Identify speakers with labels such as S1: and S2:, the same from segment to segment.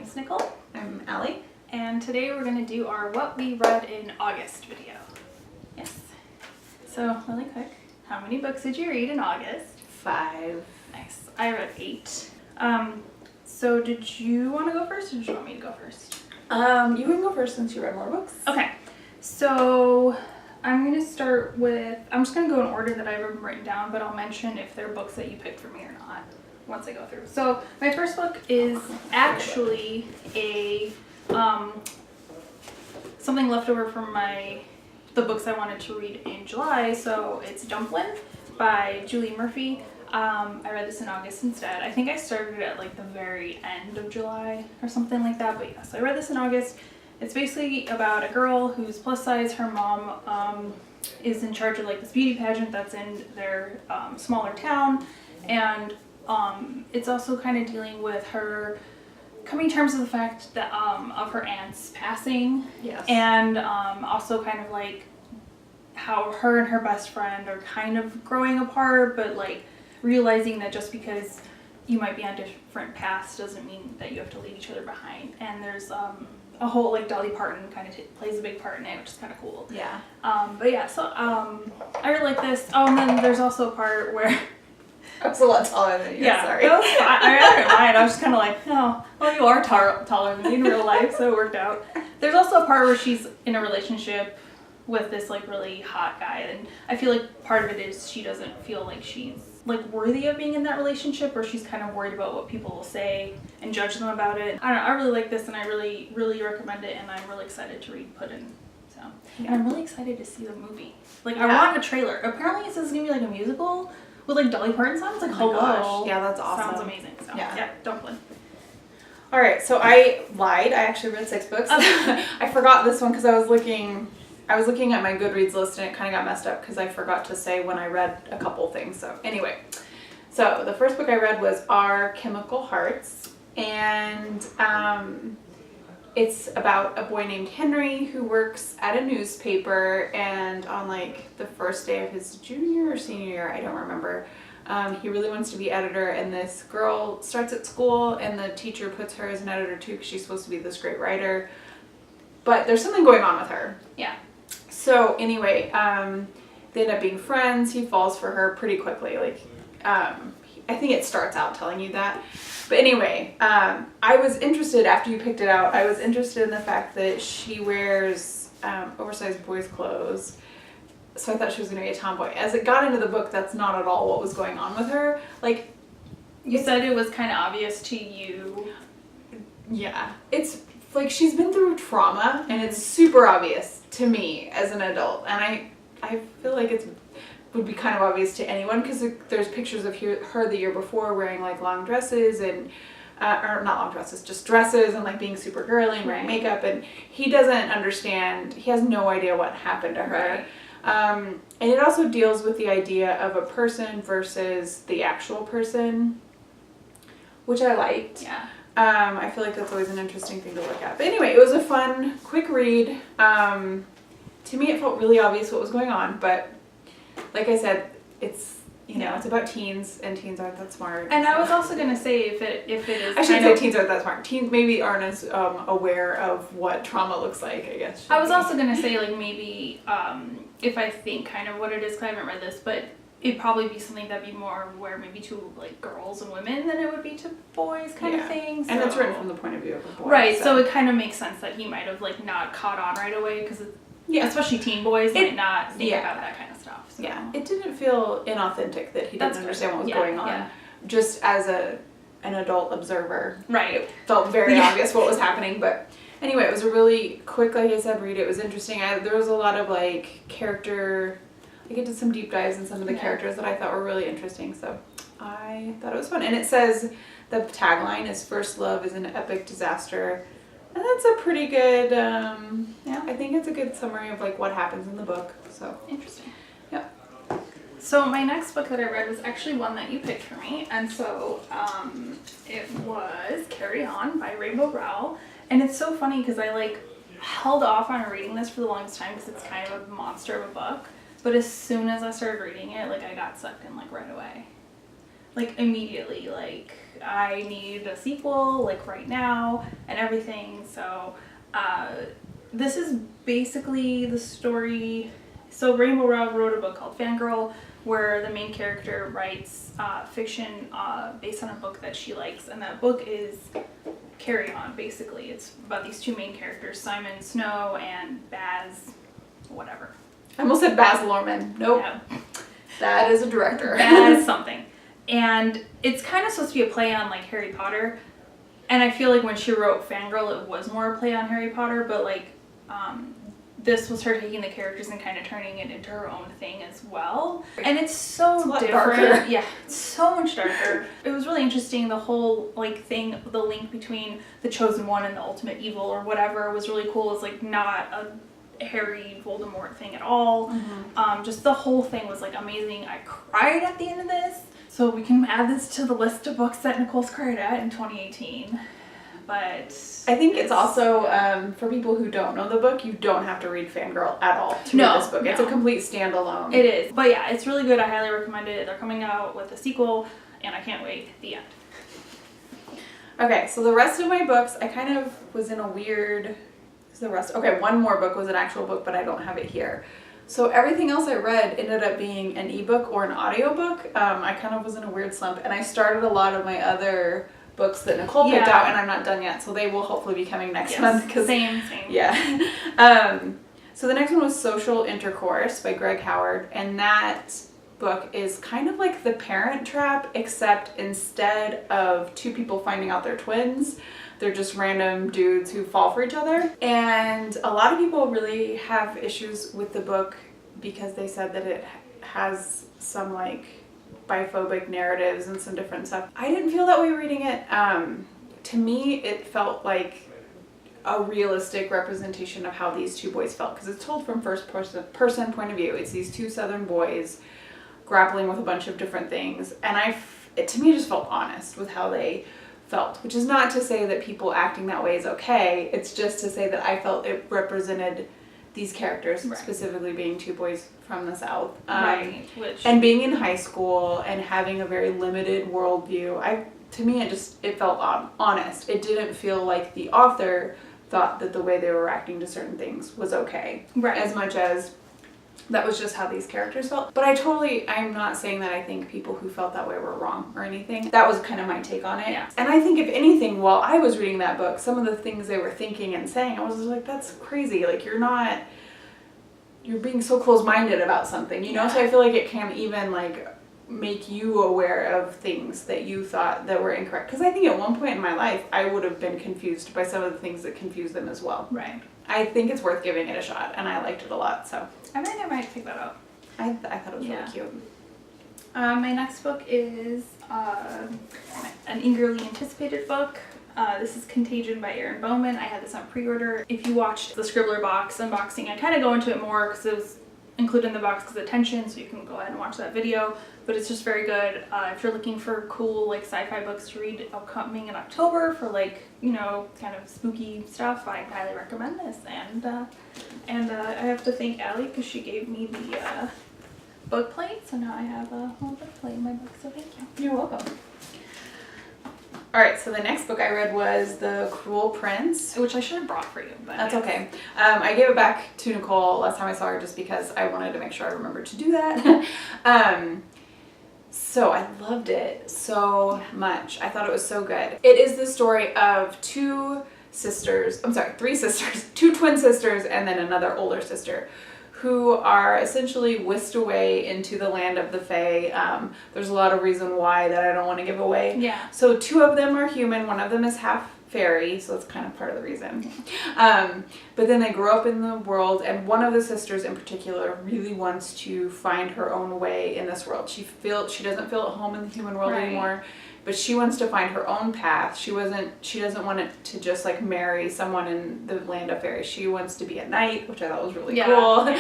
S1: name's Nicole.
S2: I'm Allie.
S1: And today we're going to do our What We Read in August video. Yes. So, really quick, how many books did you read in August?
S2: 5.
S1: Nice. I read 8. So did you want to go first, or did you want me to go first?
S2: You can go first since you read more books.
S1: Okay. So I'm going to start with, I'm just going to go in order that I have them written down, but I'll mention if they're books that you picked for me or not once I go through. So my first book is actually a something left over from the books I wanted to read in July. So it's Dumplin' by Julie Murphy. I read this in August instead. I think I started at like the very end of July or something like that, but yes, I read this in August. It's basically about a girl who's plus size. Her mom is in charge of like this beauty pageant that's in their smaller town, and it's also kind of dealing with her coming to terms with the fact that of her aunt's passing.
S2: Yes.
S1: And also kind of like how her and her best friend are kind of growing apart, but like realizing that just because you might be on different paths doesn't mean that you have to leave each other behind. And there's a whole like Dolly Parton kind of plays a big part in it, which is kind of cool.
S2: Yeah.
S1: But yeah, so I really like this. Oh, and then there's also a part where
S2: I was a lot taller than you.
S1: yeah,
S2: Sorry.
S1: that was fine. I didn't mind. I was just kind of like, no, well, you are taller than me in real life, so it worked out. There's also a part where she's in a relationship with this like really hot guy, and I feel like part of it is she doesn't feel like she's like worthy of being in that relationship, or she's kind of worried about what people will say and judge them about it. I don't know, I really like this, and I really recommend it, and I'm really excited to read Puddin'. So, and I'm really excited to see the movie. Like, I want a trailer. Apparently it says it's gonna be like a musical with like Dolly Parton songs. Like,
S2: Oh my gosh. Yeah, that's awesome.
S1: Sounds amazing. So
S2: Yeah.
S1: Dumplin'.
S2: All right, so I lied. I actually read 6 books. I forgot this one because I was looking at my Goodreads list, and it kind of got messed up because I forgot to say when I read a couple things. So anyway, so the first book I read was Our Chemical Hearts, and it's about a boy named Henry who works at a newspaper, and on like the first day of his junior or senior year, I don't remember, he really wants to be editor, and this girl starts at school, and the teacher puts her as an editor too because she's supposed to be this great writer, but there's something going on with her.
S1: Yeah.
S2: So anyway, they end up being friends. He falls for her pretty quickly. Like, I think it starts out telling you that. But anyway, I was interested, after you picked it out, I was interested in the fact that she wears oversized boys' clothes. So I thought she was going to be a tomboy. As it got into the book, that's not at all what was going on with her. Like,
S1: You said it was kind of obvious to you.
S2: yeah. It's like she's been through trauma, and it's super obvious to me as an adult. And I feel like it would be kind of obvious to anyone because there's pictures of her the year before wearing like long dresses and or not long dresses, just dresses, and like being super girly and wearing makeup, and he doesn't understand. He has no idea what happened to her. And it also deals with the idea of a person versus the actual person, which I liked.
S1: Yeah.
S2: I feel like that's always an interesting thing to look at. But anyway, it was a fun, quick read. To me, it felt really obvious what was going on, but like I said, it's, you know, it's about teens, and teens aren't that smart.
S1: And I was also going to say, if it is
S2: I shouldn't say teens aren't that smart. Teens maybe aren't as aware of what trauma looks like, I guess.
S1: I was also going to say, like, maybe if I think kind of what it is, because I haven't read this, but it'd probably be something that'd be more aware maybe to like girls and women than it would be to boys kind of thing. So.
S2: And it's written from the point of view of a boy.
S1: Right, so it kind of makes sense that he might have like not caught on right away, because especially teen boys might not think about that kind of stuff. So.
S2: Yeah, it didn't feel inauthentic that he didn't understand what was going on.
S1: Yeah.
S2: Just as an adult observer.
S1: Right.
S2: It felt very obvious what was happening, but anyway, it was a really quick, like I said, read. It was interesting. There was a lot of like character. I did some deep dives in some of the characters that I thought were really interesting, so I thought it was fun. And it says the tagline is "First love is an epic disaster," and that's a pretty good. I think it's a good summary of like what happens in the book. So
S1: interesting.
S2: Yeah.
S1: So my next book that I read was actually one that you picked for me, and so it was Carry On by Rainbow Rowell, and it's so funny because I like held off on reading this for the longest time because it's kind of a monster of a book, but as soon as I started reading it, like I got sucked in like right away. like immediately. Like I need a sequel like right now and everything. So this is basically the story. So Rainbow Rowell wrote a book called Fangirl, where the main character writes fiction based on a book that she likes, and that book is Carry On, basically. It's about these two main characters, Simon Snow and Baz, whatever.
S2: I almost said Baz Luhrmann. Nope.
S1: Yeah.
S2: That is a director.
S1: Baz something. And it's kind of supposed to be a play on like Harry Potter. And I feel like when she wrote Fangirl, it was more a play on Harry Potter, but like this was her taking the characters and kind of turning it into her own thing as well. And it's so
S2: It's a lot
S1: different.
S2: darker.
S1: Yeah, it's so much darker. It was really interesting. The whole like thing, the link between the chosen one and the ultimate evil or whatever was really cool. It's like not a Harry Voldemort thing at all. Just the whole thing was like amazing. I cried at the end of this. So we can add this to the list of books that Nicole's cried at in 2018. But
S2: I think it's also, for people who don't know the book, you don't have to read Fangirl at all to read this book. It's a complete standalone.
S1: It is. But yeah, it's really good. I highly recommend it. They're coming out with a sequel, and I can't wait. The end.
S2: Okay, so the rest of my books, I kind of was in a weird... Okay, one more book was an actual book, but I don't have it here. So everything else I read ended up being an ebook or an audiobook. I kind of was in a weird slump, and I started a lot of my other books that Nicole picked out, and I'm not done yet, so they will hopefully be coming next month.
S1: Same.
S2: Yeah. So the next one was Social Intercourse by Greg Howard, and that book is kind of like The Parent Trap, except instead of two people finding out they're twins, they're just random dudes who fall for each other. And a lot of people really have issues with the book because they said that it has some like biphobic narratives and some different stuff. I didn't feel that way reading it. To me, it felt like a realistic representation of how these two boys felt, because it's told from first person point of view. It's these two Southern boys grappling with a bunch of different things, and to me it just felt honest with how they felt, which is not to say that people acting that way is okay. It's just to say that I felt it represented these characters, specifically being two boys from the South, and being in high school and having a very limited worldview. To me, it felt honest. It didn't feel like the author thought that the way they were acting to certain things was okay, as much as that was just how these characters felt. But I'm not saying that I think people who felt that way were wrong or anything. That was kind of my take on it. Yeah. And I think if anything, while I was reading that book, some of the things they were thinking and saying, I was just like, that's crazy. Like, you're being so close-minded about something, you know? So I feel like it can even like make you aware of things that you thought that were incorrect. Because I think at one point in my life, I would have been confused by some of the things that confused them as well. Right. I think it's worth giving it a shot, and I liked it a lot, so.
S1: I think I might pick that up.
S2: I thought it was really cute.
S1: My next book is an eagerly anticipated book. This is Contagion by Erin Bowman. I had this on pre-order. If you watched the Scribbler box unboxing, I kind of go into it more because it was included in the box because of attention, so you can go ahead and watch that video. But it's just very good. If you're looking for cool like sci-fi books to read upcoming in October for like, you know, kind of spooky stuff, I highly recommend this. And I have to thank Allie because she gave me the book plate, so now I have a whole book plate in my book, so thank you.
S2: You're welcome. Alright, so the next book I read was The Cruel Prince.
S1: Which I should have brought for you, but
S2: that's okay. I gave it back to Nicole last time I saw her just because I wanted to make sure I remembered to do that. So I loved it so much. I thought it was so good. It is the story of three sisters, two twin sisters and then another older sister who are essentially whisked away into the land of the Fae. There's a lot of reason why that I don't want to give away.
S1: Yeah.
S2: So two of them are human, one of them is half fairy, so that's kind of part of the reason. But then they grow up in the world, and one of the sisters in particular really wants to find her own way in this world. She doesn't feel at home in the human world anymore, but she wants to find her own path. She doesn't want it to just like marry someone in the land of fairy. She wants to be a knight, which I thought was really cool.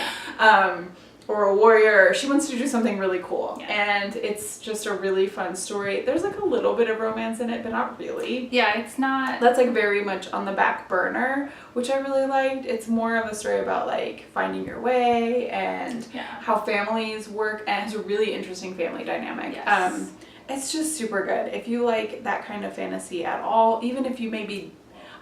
S2: Or a warrior. She wants to do something really cool. And it's just a really fun story. There's like a little bit of romance in it, but not really.
S1: Yeah, it's not...
S2: That's like very much on the back burner, which I really liked. It's more of a story about like finding your way and how families work, and it's a really interesting family dynamic. It's just super good. If you like that kind of fantasy at all, even if you maybe,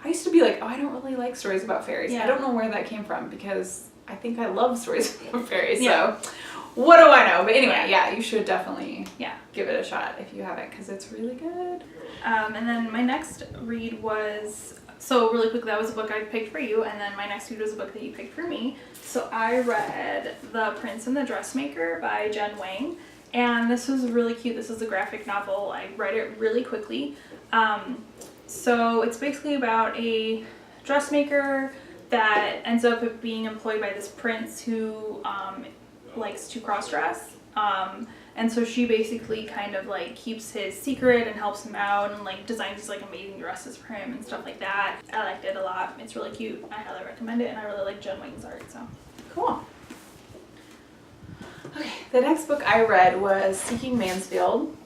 S2: I used to be like, oh, I don't really like stories about fairies.
S1: Yeah.
S2: I don't know where that came from because I think I love stories about fairies.
S1: Yeah.
S2: So what do I know? But anyway, yeah, you should definitely give it a shot if you haven't because it's really good.
S1: And then my next read was, so really quick, that was a book I picked for you, and then my next read was a book that you picked for me. So I read The Prince and the Dressmaker by Jen Wang, and this was really cute. This is a graphic novel. I read it really quickly. So it's basically about a dressmaker that ends up being employed by this prince who likes to cross-dress. And so she basically kind of like keeps his secret and helps him out and like designs these like amazing dresses for him and stuff like that. I liked it a lot. It's really cute. I highly recommend it, and I really like Jen Wang's art, so.
S2: Cool. Okay, the next book I read was Seeking Mansfield,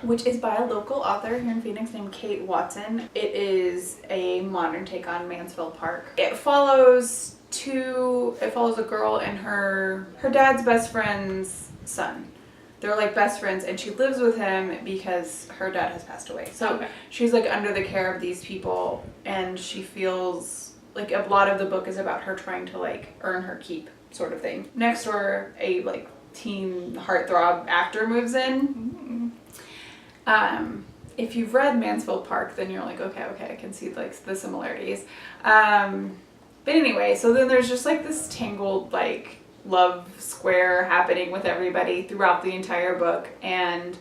S2: which is by a local author here in Phoenix named Kate Watson. It is a modern take on Mansfield Park. It follows a girl and her dad's best friend's son. They're like best friends, and she lives with him because her dad has passed away. So she's like under the care of these people, and she feels like a lot of the book is about her trying to like earn her keep, sort of thing. Next door, a like teen heartthrob actor moves in. If you've read Mansfield Park, then you're like, okay, I can see like the similarities. But anyway, so then there's just like this tangled like love square happening with everybody throughout the entire book, and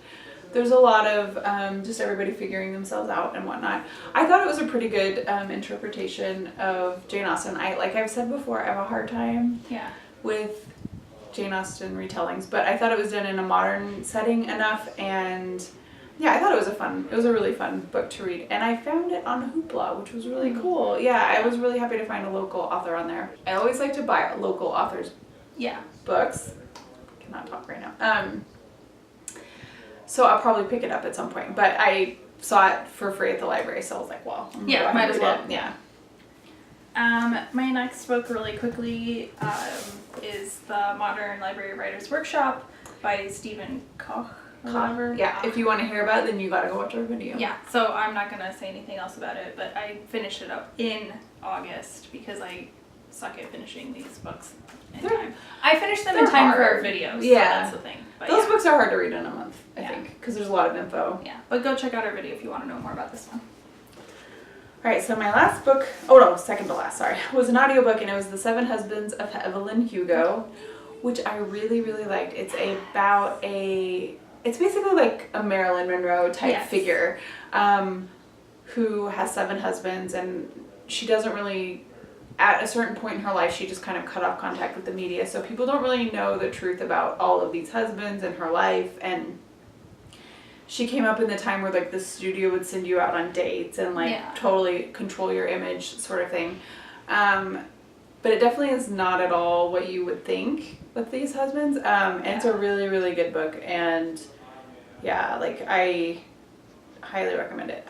S2: there's a lot of just everybody figuring themselves out and whatnot. I thought it was a pretty good interpretation of Jane Austen. Like I've said before, I have a hard time with Jane Austen retellings, but I thought it was done in a modern setting enough, and yeah, I thought it was a really fun book to read, and I found it on Hoopla, which was really cool. Yeah, I was really happy to find a local author on there. I always like to buy local authors books. Cannot talk right now. So I'll probably pick it up at some point, but I saw it for free at the library, so I was like, well,
S1: might as well.
S2: Yeah.
S1: My next book, really quickly, is The Modern Library Writers Workshop by Stephen Koch.
S2: Yeah, if you want to hear about it, then you gotta go watch our video.
S1: Yeah, so I'm not gonna say anything else about it, but I finished it up in August because I suck at finishing these books in time. I finished them in time for our videos, so that's the thing. But
S2: those books are hard to read in a month, I think, because there's a lot of info.
S1: Yeah, but go check out our video if you want to know more about this one.
S2: Alright, so my last book, second to last, sorry, was an audiobook, and it was The Seven Husbands of Evelyn Hugo, which I really, really liked. It's about it's basically like a Marilyn Monroe type figure who has 7 husbands, and she doesn't really, at a certain point in her life, she just kind of cut off contact with the media, so people don't really know the truth about all of these husbands and her life. And she came up in the time where like the studio would send you out on dates and like totally control your image sort of thing. But it definitely is not at all what you would think with these husbands. And it's a really, really good book. And yeah, like I highly recommend it.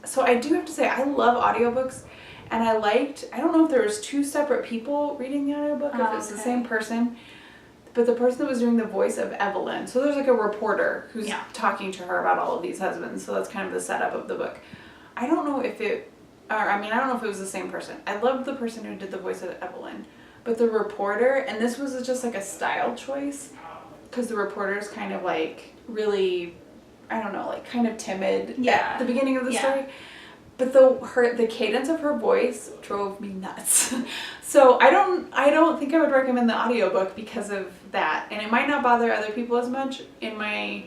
S2: So I do have to say, I love audiobooks. And I don't know if there was 2 separate people reading the audiobook, if it's the same person. But the person that was doing the voice of Evelyn, so there's like a reporter who's talking to her about all of these husbands. So that's kind of the setup of the book. I don't know if it was the same person. I loved the person who did the voice of Evelyn, but the reporter, and this was just like a style choice, because the reporter is kind of like really, I don't know, like kind of timid at the beginning of the story. But the cadence of her voice drove me nuts. So I don't think I would recommend the audiobook because of that. And it might not bother other people as much. In my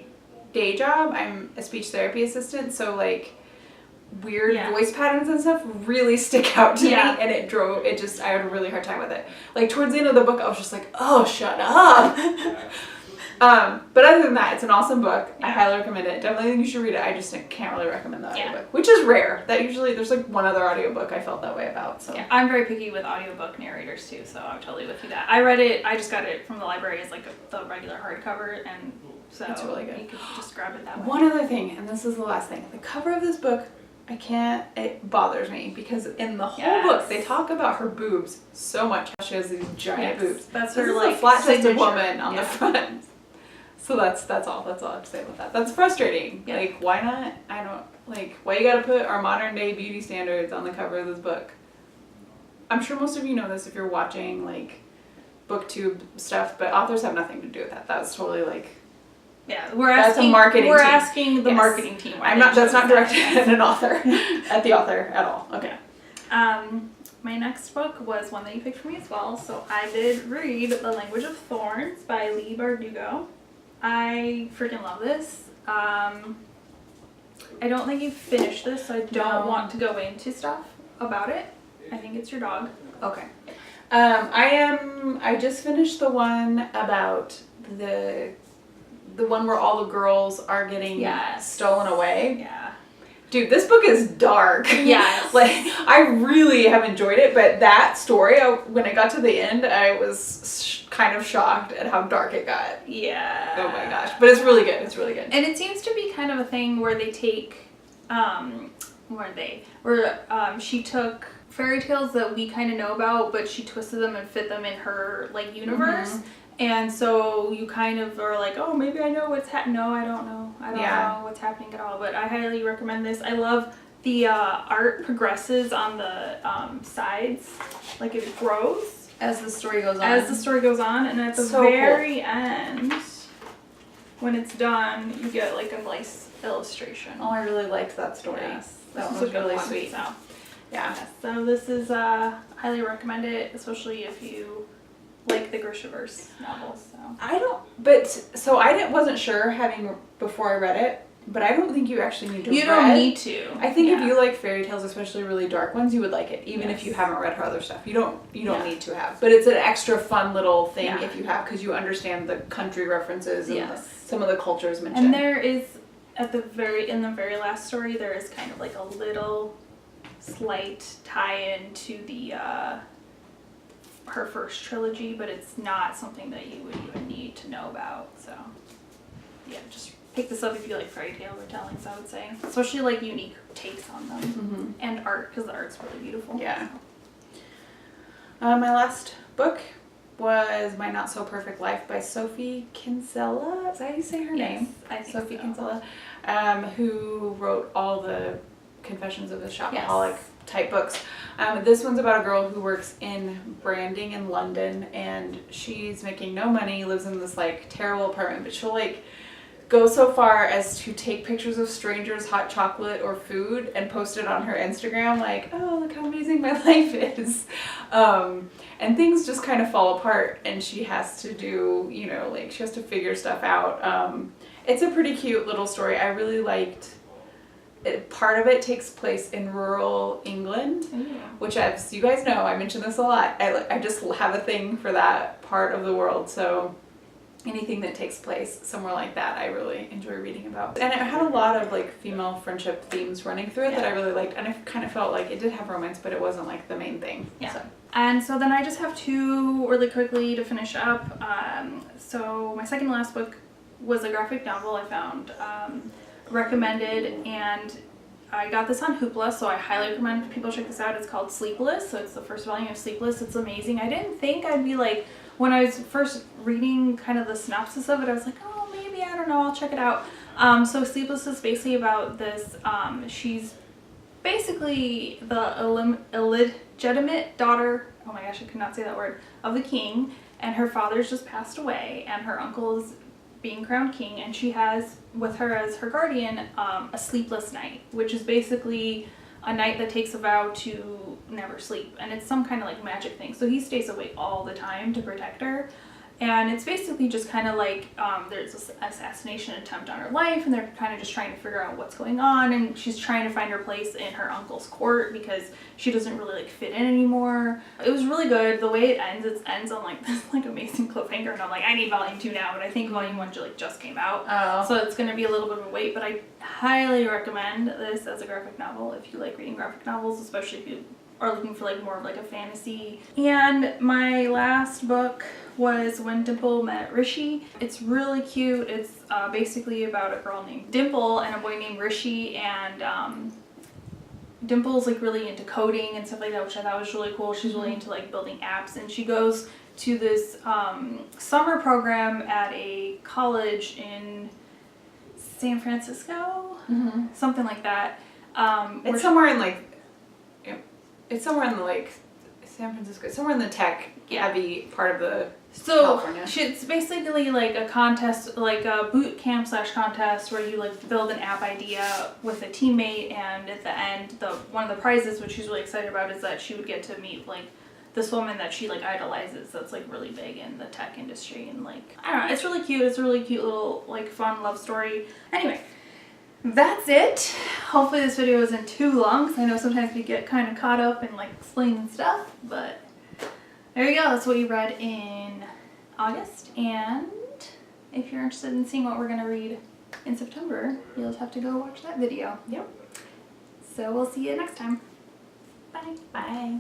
S2: day job, I'm a speech therapy assistant, so like weird voice patterns and stuff really stick out to me, and I had a really hard time with it. Like towards the end of the book, I was just like, oh, shut up. But other than that, it's an awesome book. I highly recommend it. Definitely think you should read it. I just can't really recommend the audiobook, which is rare. That usually there's like one other audiobook I felt that way about. So
S1: I'm very picky with audiobook narrators too, so I'm totally with you that. I read it, I just got it from the library as like the regular hardcover, and so it's really good. You could just grab it that way.
S2: One other thing, and this is the last thing. The cover of this book, it bothers me because in the whole book they talk about her boobs so much. She has these giant boobs.
S1: That's
S2: her
S1: like
S2: flat-chested woman on the front. So that's all I have to say about that. That's frustrating.
S1: Yeah.
S2: Like, why not? I don't, like, why you gotta put our modern day beauty standards on the cover of this book? I'm sure most of you know this if you're watching, like, booktube stuff, but authors have nothing to do with that. That's totally, like,
S1: Yeah, we're
S2: That's a
S1: asking.
S2: marketing
S1: We're
S2: team.
S1: asking the
S2: Yes.
S1: marketing team. why
S2: I'm
S1: they
S2: not, that's
S1: chose
S2: not
S1: that.
S2: directed at an author, at the author at all. Okay.
S1: My next book was one that you picked for me as well. So I did read The Language of Thorns by Leigh Bardugo. I freaking love this. I don't think you've finished this, so I don't
S2: No.
S1: want to go into stuff about it. I think it's your dog.
S2: Okay. I just finished the one about the one where all the girls are getting
S1: Yes.
S2: stolen away.
S1: Yeah.
S2: Dude, this book is dark.
S1: Yes.
S2: Like, I really have enjoyed it, but that story, when I got to the end, I was kind of shocked at how dark it got.
S1: Yeah.
S2: Oh my gosh. But it's really good. It's really good.
S1: And it seems to be kind of a thing where they take, she took fairy tales that we kind of know about, but she twisted them and fit them in her, like, universe.
S2: Mhm.
S1: And so you kind of are like, oh, maybe I know what's happening. No, I don't know. I don't know what's happening at all. But I highly recommend this. I love the art progresses on the sides. Like, it grows
S2: As the story goes on.
S1: as the story goes on. And at the
S2: So
S1: very end, when it's done, you get, like, a nice illustration.
S2: Oh, I really liked that story.
S1: Yes.
S2: That
S1: This
S2: one
S1: is
S2: was
S1: a good
S2: really
S1: one,
S2: sweet.
S1: So,
S2: Yeah.
S1: yes. So this is, highly recommend it, especially if you like the Grishaverse novels. So.
S2: So I wasn't sure before I read it, but I don't think you actually need to
S1: You
S2: read.
S1: don't need to.
S2: I think if
S1: Yeah.
S2: you like fairy tales, especially really dark ones, you would like it, even if
S1: Yes.
S2: you haven't read her other stuff. You don't
S1: Yeah.
S2: need to have, but it's an extra fun little thing
S1: Yeah.
S2: if you have, because you understand the country references and
S1: Yes.
S2: some of the cultures mentioned.
S1: And there is in the very last story, there is kind of like a little slight tie-in to the her first trilogy, but it's not something that you would even need to know about. So yeah, just pick this up if you like fairy tale retellings, I would say, especially like unique takes on them
S2: Mhm.
S1: and art, because the art's really beautiful.
S2: Yeah. My last book was My Not So Perfect Life by Sophie Kinsella. Is that how you say her
S1: Yes,
S2: name?
S1: I think
S2: Sophie
S1: so.
S2: Kinsella, who wrote all the Confessions of a Shopaholic
S1: Yes.
S2: type books. This one's about a girl who works in branding in London, and she's making no money, lives in this like terrible apartment, but she'll like go so far as to take pictures of strangers' hot chocolate or food and post it on her Instagram, like, oh, look how amazing my life is. And things just kind of fall apart, and she has to do, like, she has to figure stuff out. It's a pretty cute little story. I really liked it. Part of it takes place in rural England,
S1: Ooh.
S2: which, as you guys know, I mention this a lot. I just have a thing for that part of the world, so anything that takes place somewhere like that, I really enjoy reading about. And it had a lot of like female friendship themes running through it that I really liked, and I kind of felt like it did have romance, but it wasn't like the main thing.
S1: Yeah.
S2: So.
S1: And so then I just have two really quickly to finish up. So my second to last book was a graphic novel I found recommended, and I got this on Hoopla, so I highly recommend people check this out. It's called Sleepless, so it's the first volume of Sleepless. It's amazing. I didn't think I'd be like, when I was first reading kind of the synopsis of it, I was like, oh, maybe, I don't know, I'll check it out. So Sleepless is basically about this, she's basically the illegitimate daughter, oh my gosh, I could not say that word, of the king, and her father's just passed away, and her uncle is being crowned king, and she has with her as her guardian a sleepless night, which is basically a night that takes a vow to never sleep, and it's some kind of like magic thing. So he stays awake all the time to protect her, and it's basically just kind of like there's this assassination attempt on her life, and they're kind of just trying to figure out what's going on, and she's trying to find her place in her uncle's court because she doesn't really like fit in anymore. It was really good. The way it ends on like this like amazing cliffhanger, and I'm like, I need volume 2 now, but I think volume 1 just came out.
S2: Oh.
S1: So it's gonna be a little bit of a wait, but I highly recommend this as a graphic novel if you like reading graphic novels, especially if you are looking for like more of like a fantasy. And my last book was When Dimple Met Rishi. It's really cute. It's basically about a girl named Dimple and a boy named Rishi, and Dimple's like really into coding and stuff like that, which I thought was really cool. She's really into like building apps, and she goes to this summer program at a college in San Francisco, something like that.
S2: It's somewhere in like, it's somewhere in the like San Francisco, somewhere in the tech heavy part of the California.
S1: It's basically like a contest, like a boot camp / contest where you like build an app idea with a teammate, and at the end, one of the prizes, which she's really excited about, is that she would get to meet like this woman that she like idolizes that's like really big in the tech industry, and like I don't know, it's really cute. It's a really cute little like fun love story. Anyway, that's it. Hopefully this video isn't too long, because I know sometimes we get kind of caught up in like explaining stuff, but there you go. That's what we read in August, and if you're interested in seeing what we're going to read in September, you'll just have to go watch that video.
S2: Yep.
S1: So we'll see you next time. Bye.
S2: Bye.